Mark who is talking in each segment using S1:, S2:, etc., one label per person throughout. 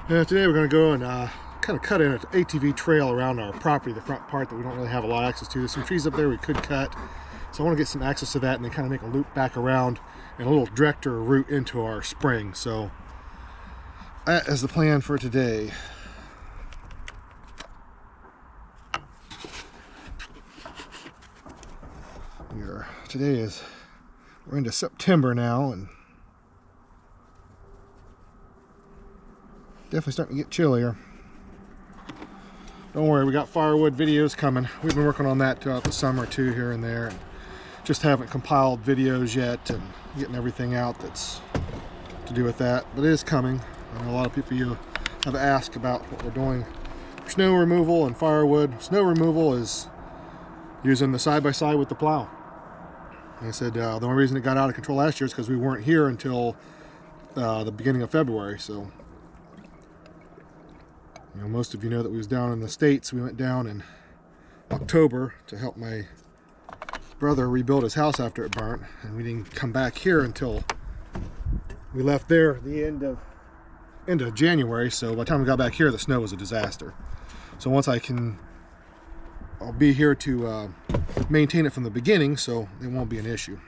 S1: Today we're going to go and kind of cut in an ATV trail around our property, the front part that we don't really have a lot of access to. There's some trees up there we could cut, so I want to get some access to that and then kind of make a loop back around and a little direct route into our spring. So that is the plan for today. We're into September now, and definitely starting to get chillier. Don't worry, we got firewood videos coming. We've been working on that throughout the summer too, here and there, and just haven't compiled videos yet and getting everything out that's to do with that, but it is coming. I know a lot of people you have asked about what we're doing for snow removal and firewood. Snow removal is using the side-by-side with the plow. And I said the only reason it got out of control last year is because we weren't here until the beginning of February. So, you know, most of you know that we was down in the States. We went down in October to help my brother rebuild his house after it burnt, and we didn't come back here until we left there at the end of January. So by the time we got back here, the snow was a disaster. So once I'll be here to maintain it from the beginning, so it won't be an issue.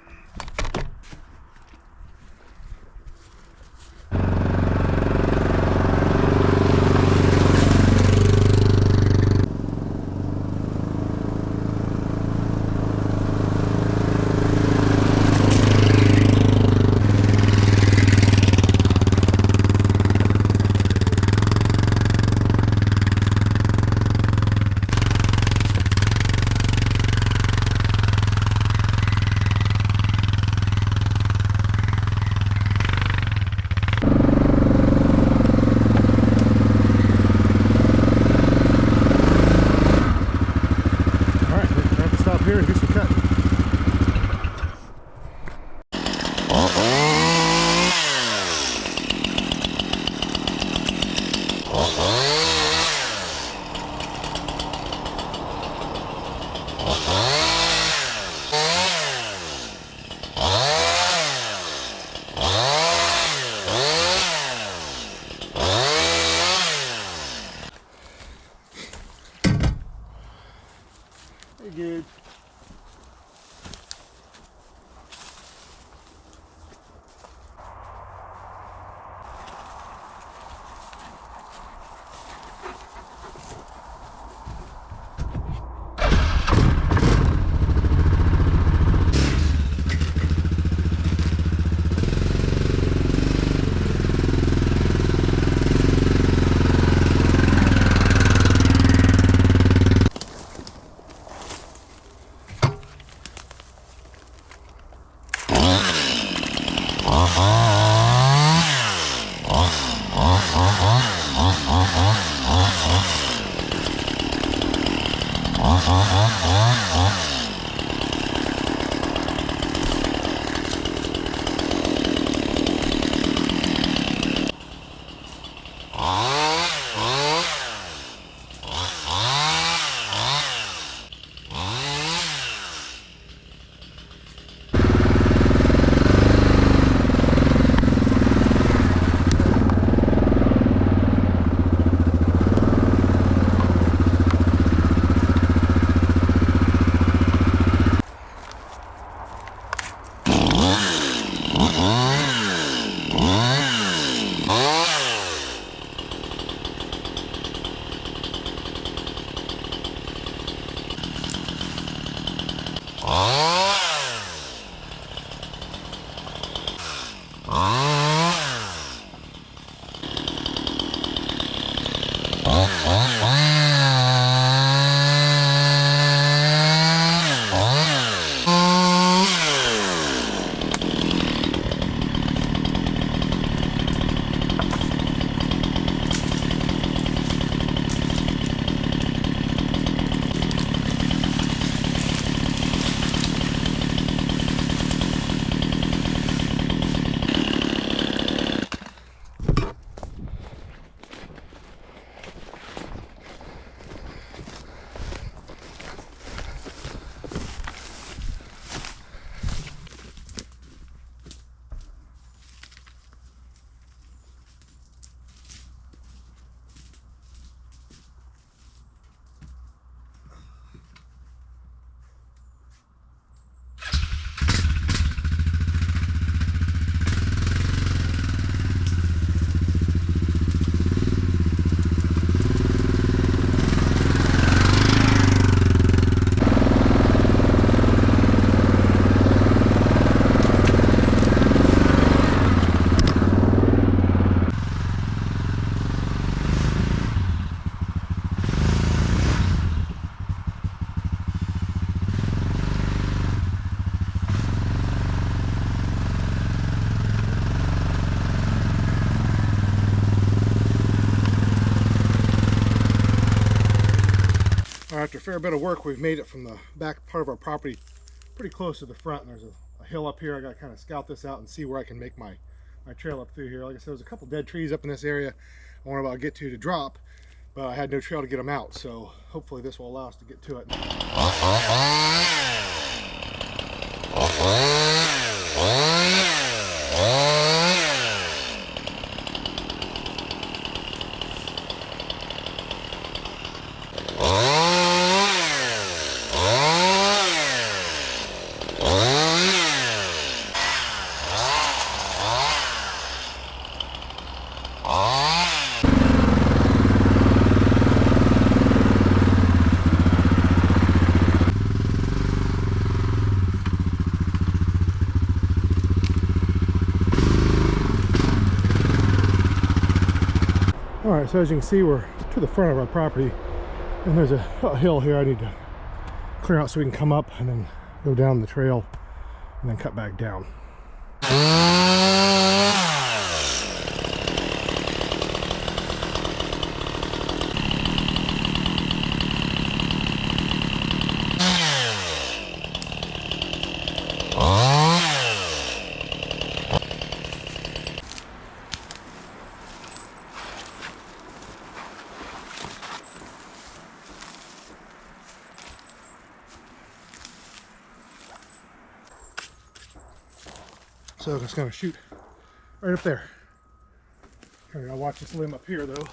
S1: Here and do some cutting. Hey, dude. after a fair bit of work, we've made it from the back part of our property pretty close to the front. And there's a hill up here. I got to kind of scout this out and see where I can make my trail up through here. Like I said, there's a couple dead trees up in this area I want to get to drop, but I had no trail to get them out. So hopefully this will allow us to get to it. Alright, so as you can see, we're to the front of our property, and there's a hill here I need to clear out so we can come up and then go down the trail and then cut back down. So I'm just gonna shoot right up there. I gotta watch this limb up here though.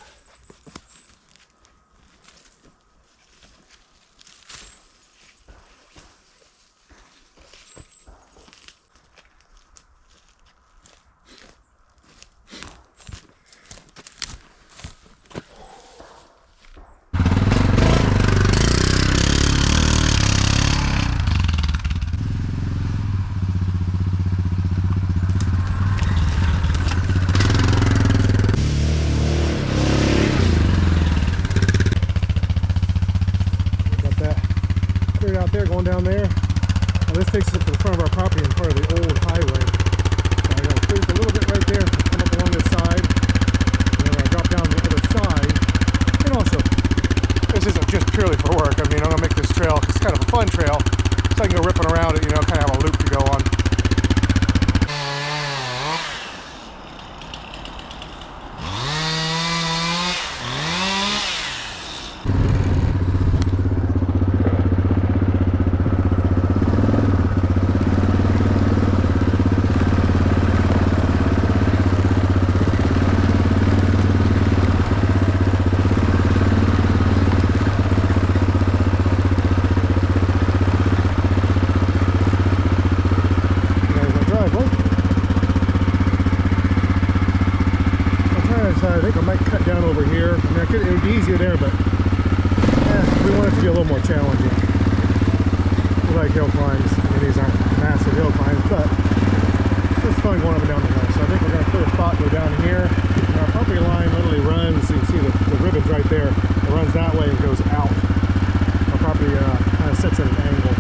S1: Out there, going down there. Now this takes us up to the front of our property and part of the old highway. So I gotta clear a little bit right there, come up along this side, and then I drop down the other side. And also, this isn't just purely for work. I mean, I'm gonna make this trail, it's kind of a fun trail, so I can go ripping around it, you know, kind of have a loop to go on. I think I might cut down over here. I mean, it would be easier there, but we want it to be a little more challenging. We like hill climbs. I mean, these aren't massive hill climbs, but it's fun going up and down the hill. So I think we're going to clear a spot, go down here. And our property line literally runs, you can see the ribbons right there. It runs that way and goes out. Our property kind of sits at an angle.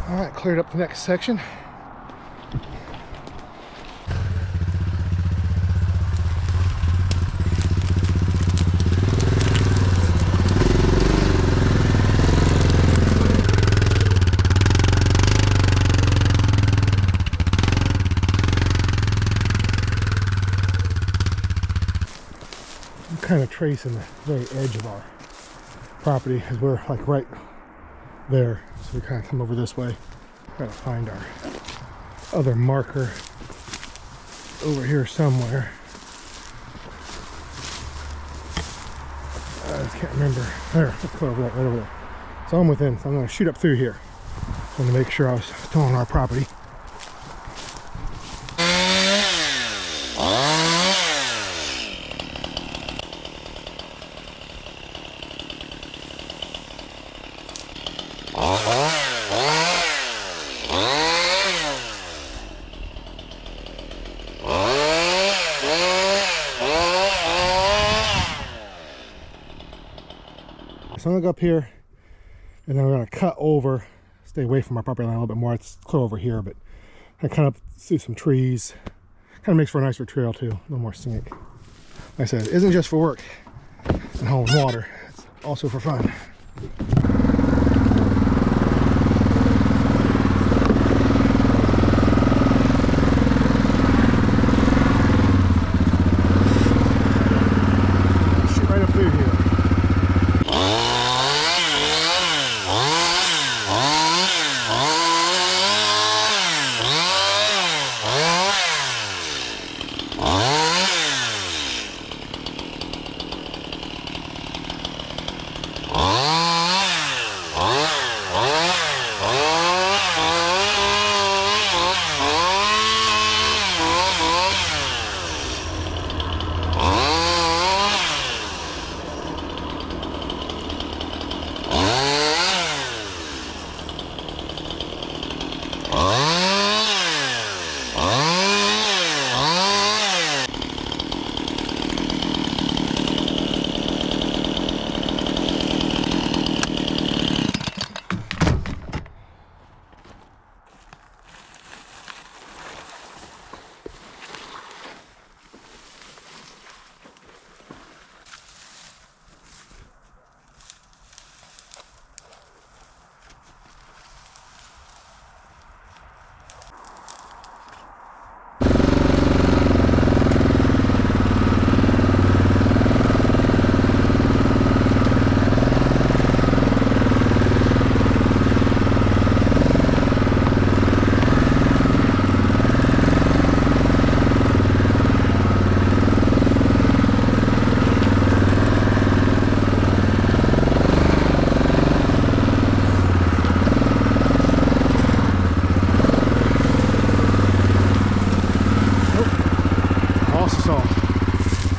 S1: All right, cleared up the next section. I'm kind of tracing the very edge of our property as we're like right there. So we kind of come over this way. Gotta find our other marker over here somewhere. I just can't remember. There, let's go over that, right over there. So I'm within, so I'm gonna shoot up through here. I want to make sure I was still on our property. so I'm gonna go up here, and then we're gonna cut over, stay away from our property line a little bit more. It's clear over here, but I kind of see some trees. Kind of makes for a nicer trail too, a little more scenic. Like I said, it isn't just for work and hauling water, it's also for fun. Shoot right up through here.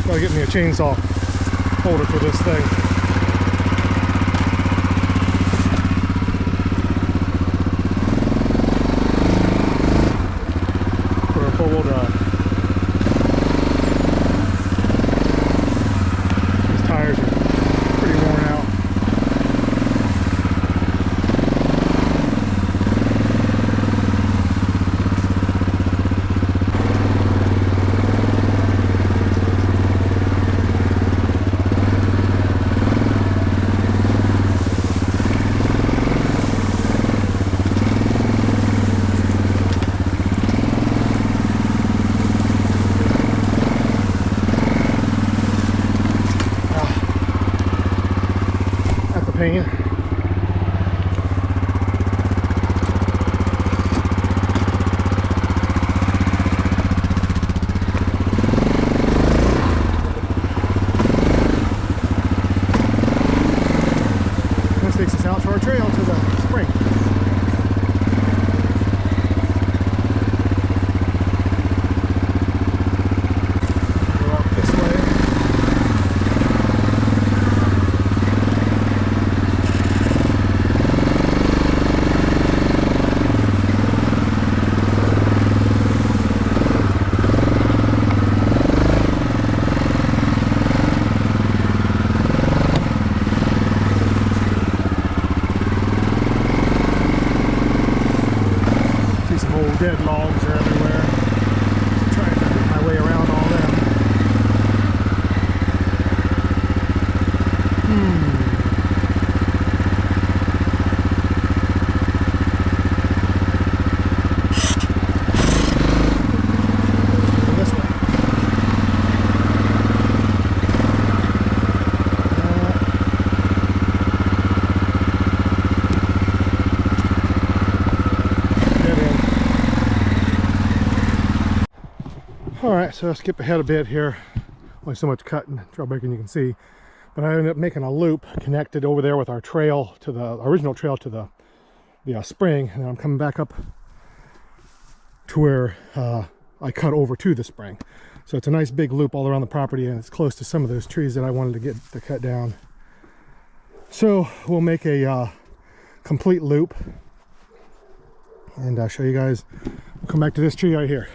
S1: Gotta get me a chainsaw holder for this thing. Put her in four-wheel drive. These tires are pretty worn out. Pain. This takes us out to our trail to the spring. Go up this way. Dead logs are everywhere. I'm trying to get my way around all them. This way. Alright, so I'll skip ahead a bit here. Only so much cutting, trail breaking you can see. But I ended up making a loop connected over there with our trail to the original trail to the spring. And then I'm coming back up to where I cut over to the spring. So it's a nice big loop all around the property, and it's close to some of those trees that I wanted to get to cut down. So we'll make a complete loop and show you guys. We'll come back to this tree right here.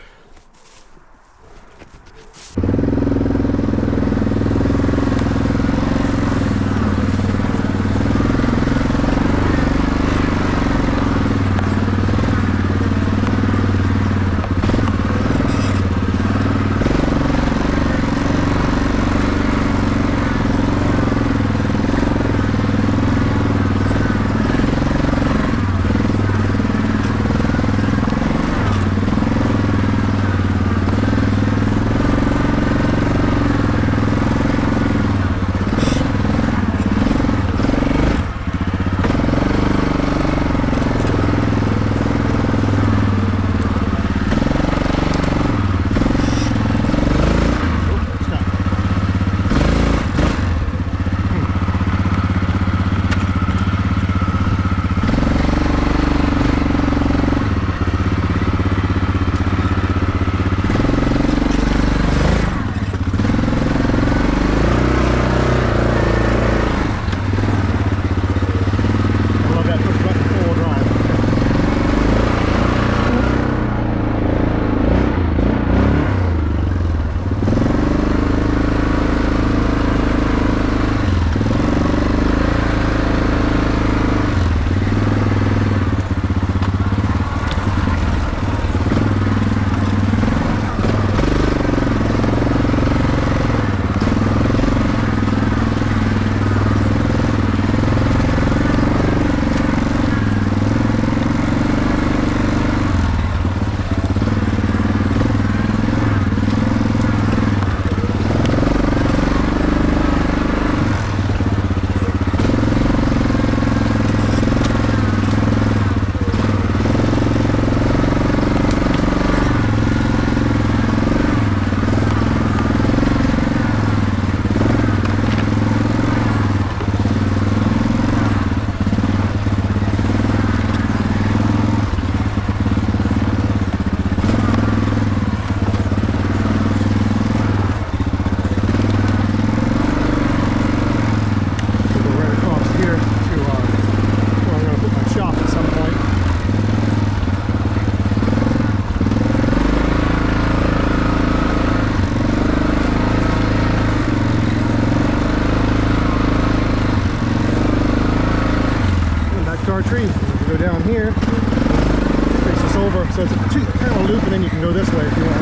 S1: So it's a kind of loop, and then you can go this way if you want.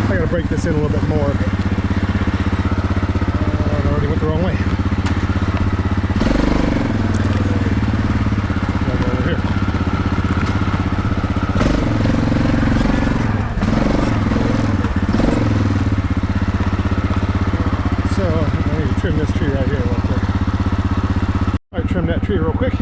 S1: I got to break this in a little bit more. I already went the wrong way. I'll go over here. So I need to trim this tree right here real quick. All right, trim that tree real quick.